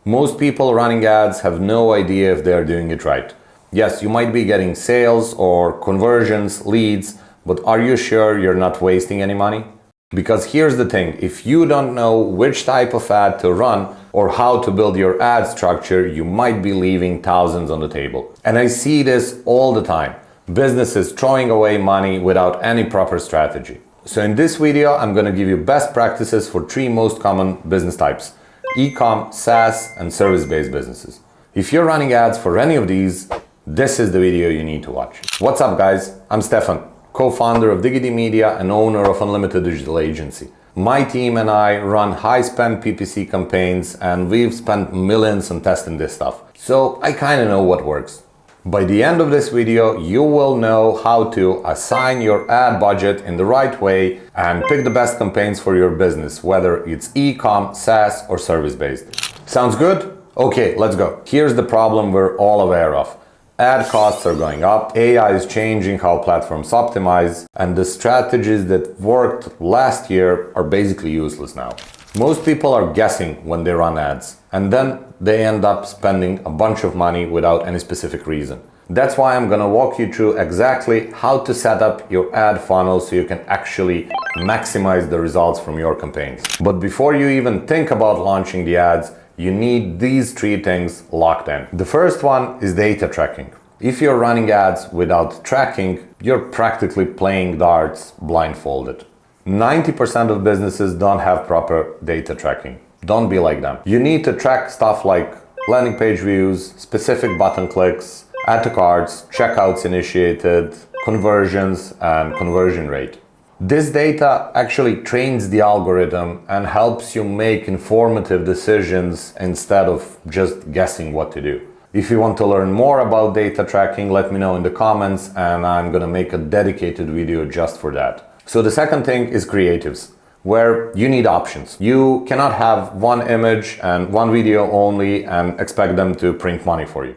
Most people running ads have no idea if they're doing it right. Yes, you might be getting sales or conversions, leads, but are you sure you're not wasting any money? Because here's the thing, if you don't know which type of ad to run or how to build your ad structure, you might be leaving thousands on the table. And I see this all the time. Businesses throwing away money without any proper strategy. So in this video, I'm going to give you best practices for 3 most common business types: Ecom, SaaS, and service-based businesses. If you're running ads for any of these, this is the video you need to watch. What's up, guys? I'm Stefan, co-founder of Diggity Media and owner of Unlimited Digital Agency. My team and I run high-spend PPC campaigns, and we've spent millions on testing this stuff. So I kind of know what works. By the end of this video, you will know how to assign your ad budget in the right way and pick the best campaigns for your business, whether it's e-com, SaaS, or service-based. Sounds good? Okay, let's go. Here's the problem we're all aware of. Ad costs are going up, AI is changing how platforms optimize, and the strategies that worked last year are basically useless now. Most people are guessing when they run ads, and then they end up spending a bunch of money without any specific reason. That's why I'm gonna walk you through exactly how to set up your ad funnel so you can actually maximize the results from your campaigns. But before you even think about launching the ads, you need these 3 things locked in. The first one is data tracking. If you're running ads without tracking, you're practically playing darts blindfolded. 90% of businesses don't have proper data tracking. Don't be like them. You need to track stuff like landing page views, specific button clicks, add to carts, checkouts initiated, conversions, and conversion rate. This data actually trains the algorithm and helps you make informative decisions instead of just guessing what to do. If you want to learn more about data tracking, let me know in the comments, and I'm gonna make a dedicated video just for that. So the second thing is creatives, where you need options. You cannot have one image and one video only and expect them to print money for you.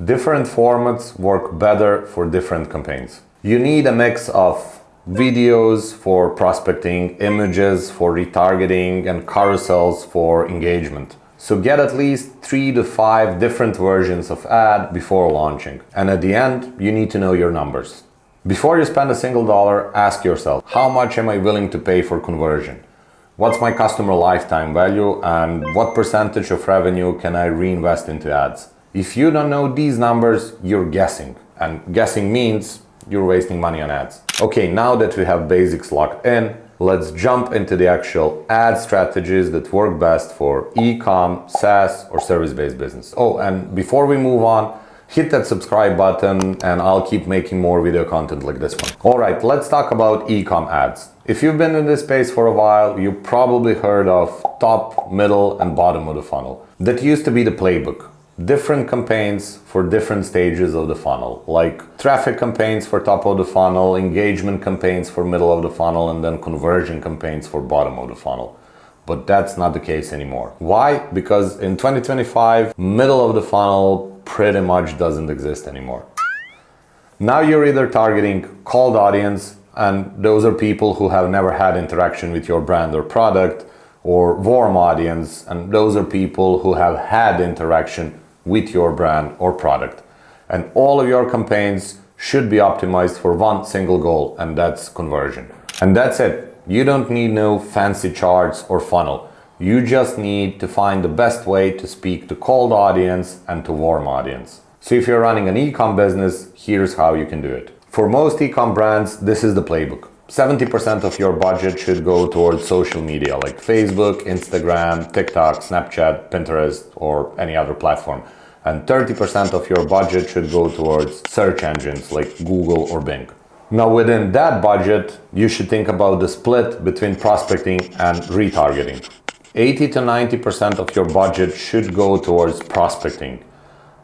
Different formats work better for different campaigns. You need a mix of videos for prospecting, images for retargeting, and carousels for engagement. So get at least 3 to 5 different versions of ad before launching. And at the end, you need to know your numbers. Before you spend a single dollar, ask yourself, how much am I willing to pay for conversion? What's my customer lifetime value, and what percentage of revenue can I reinvest into ads? If you don't know these numbers, you're guessing. And guessing means you're wasting money on ads. Okay, now that we have basics locked in, let's jump into the actual ad strategies that work best for e-com, SaaS, or service-based business. Oh, and before we move on, hit that subscribe button and I'll keep making more video content like this one. All right, let's talk about e-com ads. If you've been in this space for a while, you probably heard of top, middle, and bottom of the funnel. That used to be the playbook. Different campaigns for different stages of the funnel, like traffic campaigns for top of the funnel, engagement campaigns for middle of the funnel, and then conversion campaigns for bottom of the funnel. But that's not the case anymore. Why? Because in 2025, middle of the funnel pretty much doesn't exist anymore. Now you're either targeting cold audience, and those are people who have never had interaction with your brand or product, or warm audience, and those are people who have had interaction with your brand or product. And all of your campaigns should be optimized for one single goal, and that's conversion. And that's it. You don't need no fancy charts or funnel. You just need to find the best way to speak to cold audience and to warm audience. So if you're running an e-com business, here's how you can do it. For most e-com brands, this is the playbook. 70% of your budget should go towards social media like Facebook, Instagram, TikTok, Snapchat, Pinterest, or any other platform. And 30% of your budget should go towards search engines like Google or Bing. Now within that budget, you should think about the split between prospecting and retargeting. 80 to 90% of your budget should go towards prospecting.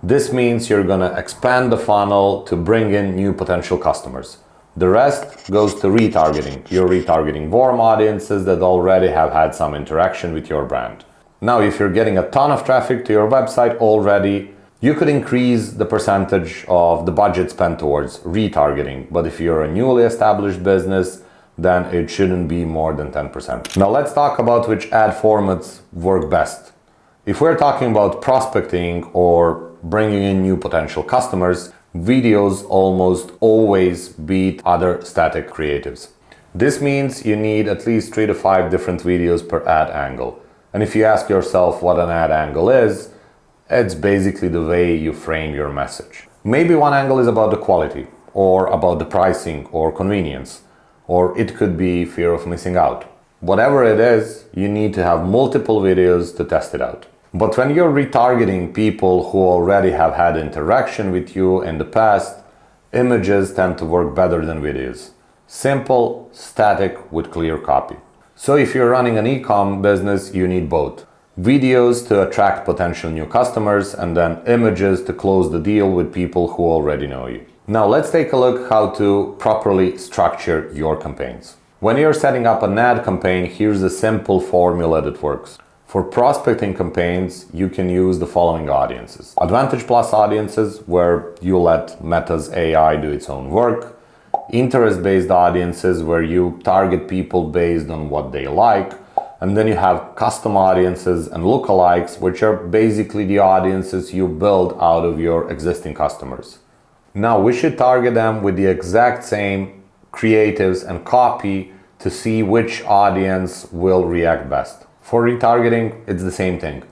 This means you're gonna expand the funnel to bring in new potential customers. The rest goes to retargeting. You're retargeting warm audiences that already have had some interaction with your brand. Now, if you're getting a ton of traffic to your website already, you could increase the percentage of the budget spent towards retargeting. But if you're a newly established business, then it shouldn't be more than 10%. Now let's talk about which ad formats work best. If we're talking about prospecting or bringing in new potential customers, videos almost always beat other static creatives. This means you need at least 3 to 5 different videos per ad angle. And if you ask yourself what an ad angle is, it's basically the way you frame your message. Maybe one angle is about the quality, or about the pricing or convenience, or it could be fear of missing out. Whatever it is, you need to have multiple videos to test it out. But when you're retargeting people who already have had interaction with you in the past, images tend to work better than videos. Simple, static, with clear copy. So if you're running an ecom business, you need both. Videos to attract potential new customers, and then images to close the deal with people who already know you. Now let's take a look how to properly structure your campaigns. When you're setting up an ad campaign, here's a simple formula that works. For prospecting campaigns, you can use the following audiences. Advantage Plus audiences, where you let Meta's AI do its own work. Interest-based audiences, where you target people based on what they like. And then you have custom audiences and lookalikes, which are basically the audiences you build out of your existing customers. Now we should target them with the exact same creatives and copy to see which audience will react best. For retargeting, it's the same thing.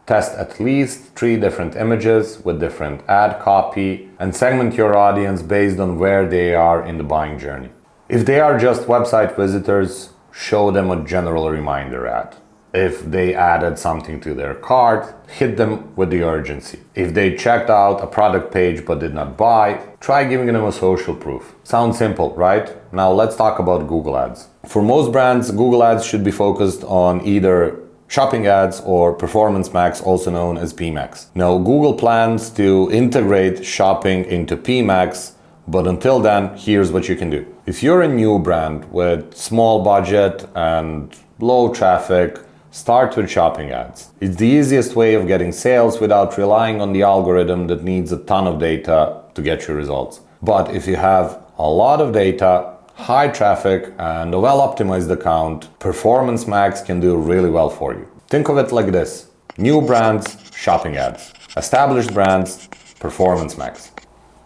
Test at least 3 different images with different ad copy and segment your audience based on where they are in the buying journey. If they are just website visitors, show them a general reminder ad. If they added something to their cart, hit them with the urgency. If they checked out a product page but did not buy, try giving them a social proof. Sounds simple, right? Now let's talk about Google Ads. For most brands, Google Ads should be focused on either shopping ads or Performance Max, also known as PMax. Now Google plans to integrate shopping into PMax, but until then, here's what you can do. If you're a new brand with small budget and low traffic, start with shopping ads. It's the easiest way of getting sales without relying on the algorithm that needs a ton of data to get you results. But if you have a lot of data, high traffic, and a well-optimized account, Performance Max can do really well for you. Think of it like this: new brands, shopping ads; established brands, Performance Max.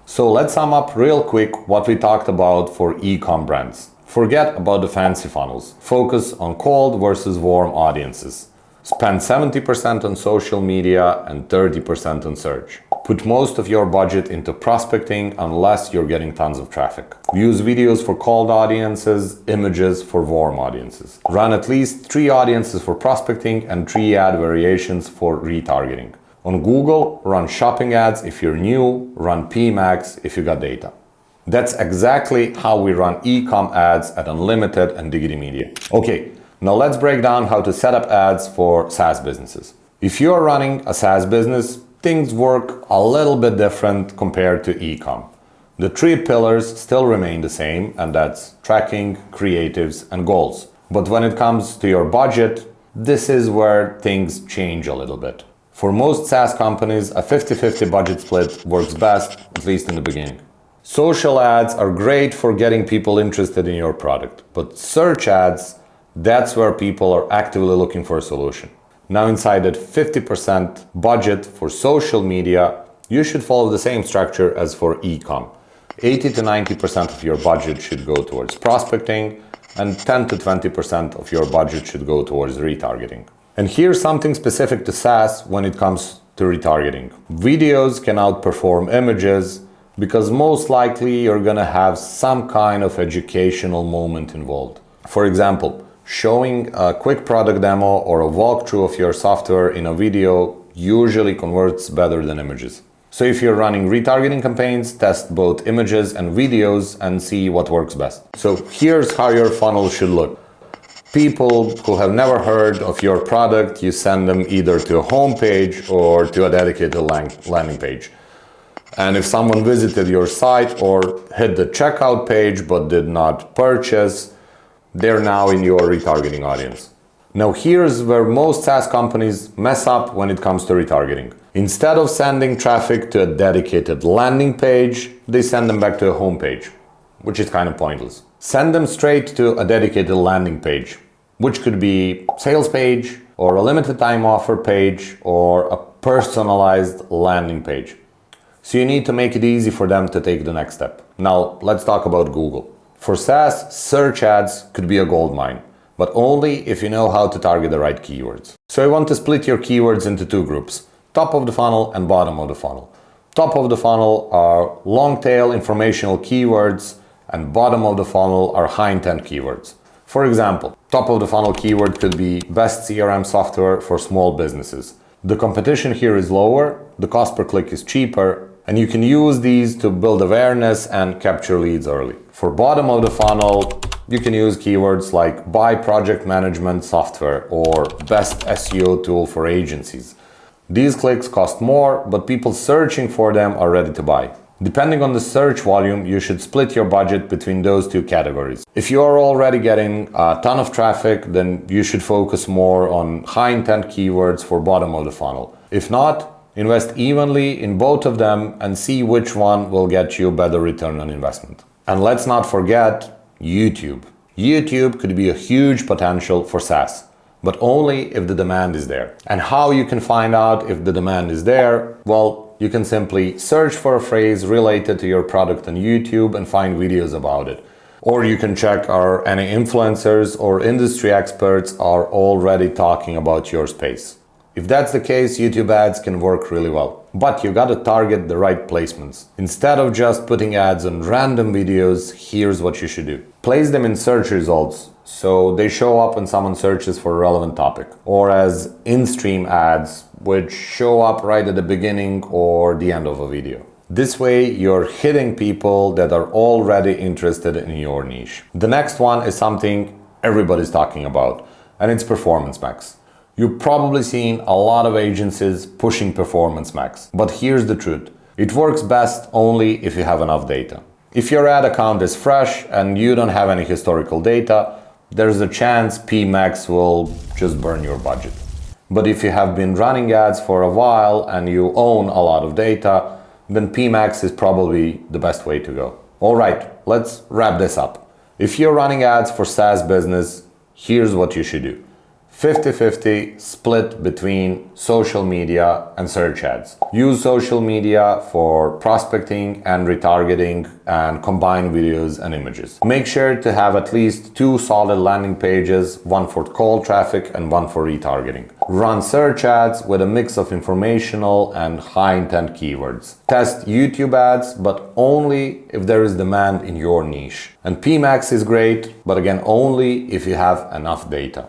So let's sum up real quick what we talked about for ecom brands. Forget about the fancy funnels. Focus on cold versus warm audiences. Spend 70% on social media and 30% on search. Put most of your budget into prospecting unless you're getting tons of traffic. Use videos for cold audiences, images for warm audiences. Run at least 3 audiences for prospecting and 3 ad variations for retargeting. On Google, run shopping ads if you're new, run PMax if you got data. That's exactly how we run ecom ads at Unlimited and Diggity Media. Okay, now let's break down how to set up ads for SaaS businesses. If you're running a SaaS business, things work a little bit different compared to ecom. The 3 pillars still remain the same, and that's tracking, creatives, and goals. But when it comes to your budget, this is where things change a little bit. For most SaaS companies, a 50-50 budget split works best, at least in the beginning. Social ads are great for getting people interested in your product, but search ads, that's where people are actively looking for a solution. Now inside that 50% budget for social media, you should follow the same structure as for ecom. 80 to 90% of your budget should go towards prospecting, and 10 to 20% of your budget should go towards retargeting. And here's something specific to SaaS when it comes to retargeting. Videos can outperform images because most likely you're gonna have some kind of educational moment involved. For example, showing a quick product demo or a walkthrough of your software in a video usually converts better than images. So if you're running retargeting campaigns, test both images and videos and see what works best. So here's how your funnel should look. People who have never heard of your product, you send them either to a home page or to a dedicated landing page. And if someone visited your site or hit the checkout page but did not purchase, they're now in your retargeting audience. Now here's where most SaaS companies mess up when it comes to retargeting. Instead of sending traffic to a dedicated landing page, they send them back to a home page, which is kind of pointless. Send them straight to a dedicated landing page, which could be sales page, or a limited time offer page, or a personalized landing page. So you need to make it easy for them to take the next step. Now let's talk about Google. For SaaS, search ads could be a gold mine, but only if you know how to target the right keywords. So I want to split your keywords into two groups: top of the funnel and bottom of the funnel. Top of the funnel are long tail informational keywords, and bottom of the funnel are high intent keywords. For example, top of the funnel keyword could be best CRM software for small businesses. The competition here is lower, the cost per click is cheaper, and you can use these to build awareness and capture leads early. For bottom of the funnel, you can use keywords like buy project management software or best SEO tool for agencies. These clicks cost more, but people searching for them are ready to buy. Depending on the search volume, you should split your budget between those two categories. If you are already getting a ton of traffic, then you should focus more on high intent keywords for bottom of the funnel. If not, invest evenly in both of them and see which one will get you a better return on investment. And let's not forget YouTube. YouTube could be a huge potential for SaaS, but only if the demand is there. And how you can find out if the demand is there? Well, you can simply search for a phrase related to your product on YouTube and find videos about it. Or you can check are any influencers or industry experts are already talking about your space. If that's the case, YouTube ads can work really well. But you gotta target the right placements. Instead of just putting ads on random videos, here's what you should do. Place them in search results, so they show up when someone searches for a relevant topic. Or as in-stream ads, which show up right at the beginning or the end of a video. This way, you're hitting people that are already interested in your niche. The next one is something everybody's talking about, and it's Performance Max. You've probably seen a lot of agencies pushing Performance Max, but here's the truth. It works best only if you have enough data. If your ad account is fresh and you don't have any historical data, there's a chance PMax will just burn your budget. But if you have been running ads for a while and you own a lot of data, then PMax is probably the best way to go. All right, let's wrap this up. If you're running ads for SaaS business, here's what you should do. 50-50 split between social media and search ads. Use social media for prospecting and retargeting and combine videos and images. Make sure to have at least 2 solid landing pages, one for cold traffic and one for retargeting. Run search ads with a mix of informational and high intent keywords. Test YouTube ads, but only if there is demand in your niche. And PMax is great, but again, only if you have enough data.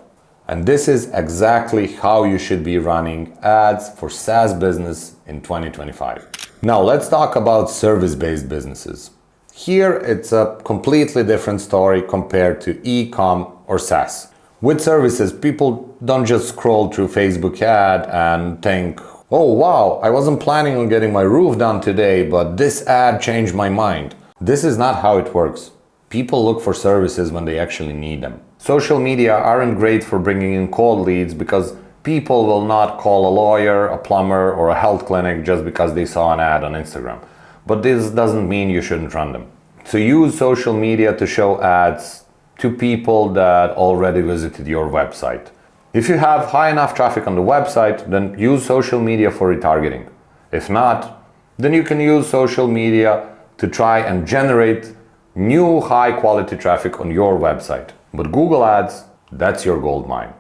And this is exactly how you should be running ads for SaaS business in 2025. Now let's talk about service-based businesses. Here it's a completely different story compared to Ecom or SaaS. With services, people don't just scroll through Facebook ad and think, oh wow, I wasn't planning on getting my roof done today, but this ad changed my mind. This is not how it works. People look for services when they actually need them. Social media aren't great for bringing in cold leads because people will not call a lawyer, a plumber, or a health clinic just because they saw an ad on Instagram. But this doesn't mean you shouldn't run them. So use social media to show ads to people that already visited your website. If you have high enough traffic on the website, then use social media for retargeting. If not, then you can use social media to try and generate new high quality traffic on your website. But Google Ads, that's your gold mine.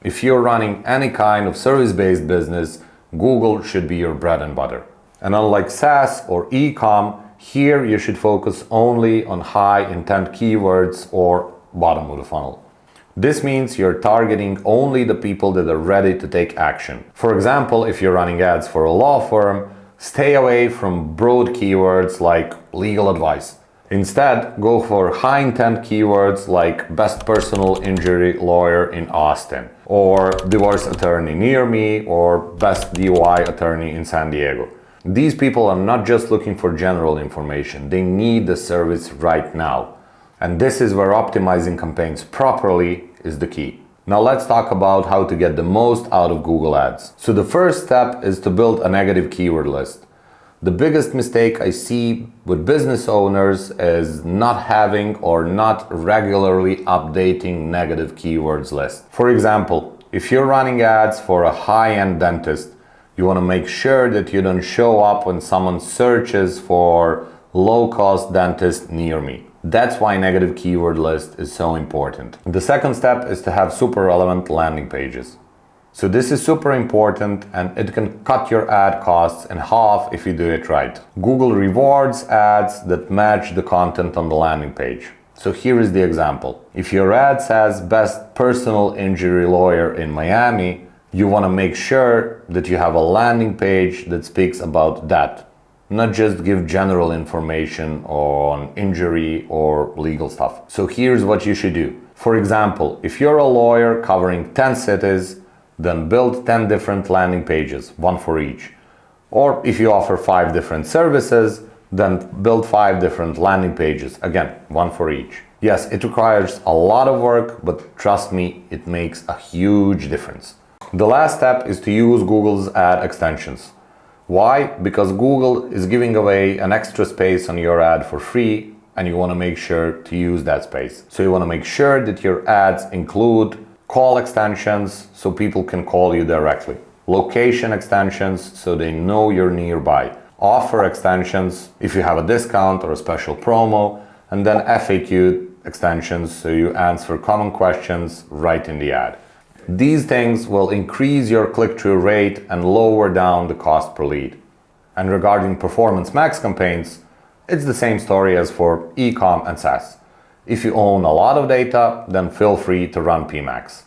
If you're running any kind of service-based business, Google should be your bread and butter. And unlike SaaS or Ecom, here you should focus only on high intent keywords or bottom of the funnel. This means you're targeting only the people that are ready to take action. For example, if you're running ads for a law firm, stay away from broad keywords like legal advice. Instead, go for high intent keywords like best personal injury lawyer in Austin, or divorce attorney near me, or best DUI attorney in San Diego. These people are not just looking for general information, they need the service right now. And this is where optimizing campaigns properly is the key. Now let's talk about how to get the most out of Google Ads. So the first step is to build a negative keyword list. The biggest mistake I see with business owners is not having or not regularly updating negative keywords list. For example, If you're running ads for a high-end dentist, you want to make sure that you don't show up when someone searches for low-cost dentist near me. That's why negative keyword list is so important. The second step is to have super relevant landing pages. So this is super important, and it can cut your ad costs in half if you do it right. Google rewards ads that match the content on the landing page. So here is the example. If your ad says best personal injury lawyer in Miami, you want to make sure that you have a landing page that speaks about that, not just give general information on injury or legal stuff. So here's what you should do. For example, if you're a lawyer covering 10 cities, then build 10 different landing pages, one for each. Or if you offer 5 different services, then build 5 different landing pages, again, one for each. Yes, it requires a lot of work, but trust me, it makes a huge difference. The last step is to use Google's ad extensions. Why? Because Google is giving away an extra space on your ad for free, and you want to make sure to use that space. So you want to make sure that your ads include call extensions so people can call you directly, location extensions so they know you're nearby, offer extensions if you have a discount or a special promo, and then FAQ extensions so you answer common questions right in the ad. These things will increase your click-through rate and lower down the cost per lead. And regarding Performance Max campaigns, it's the same story as for Ecom and SaaS. If you own a lot of data, then feel free to run PMax.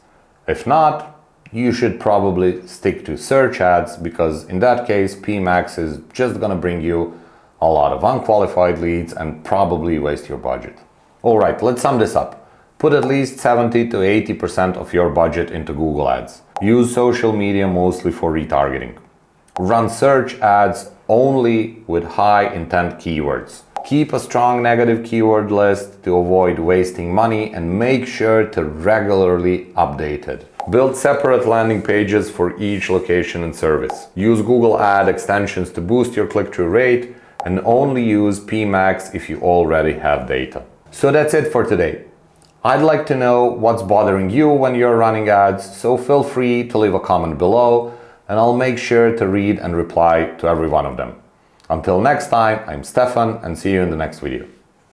If not, you should probably stick to search ads, because in that case, PMax is just gonna bring you a lot of unqualified leads and probably waste your budget. All right, let's sum this up. Put at least 70 to 80% of your budget into Google Ads. Use social media mostly for retargeting. Run search ads only with high intent keywords. Keep a strong negative keyword list to avoid wasting money, and make sure to regularly update it. Build separate landing pages for each location and service. Use Google Ad extensions to boost your click-through rate, and only use PMax if you already have data. So that's it for today. I'd like to know what's bothering you when you're running ads, so feel free to leave a comment below, and I'll make sure to read and reply to every one of them. Until next time, I'm Stefan, and see you in the next video.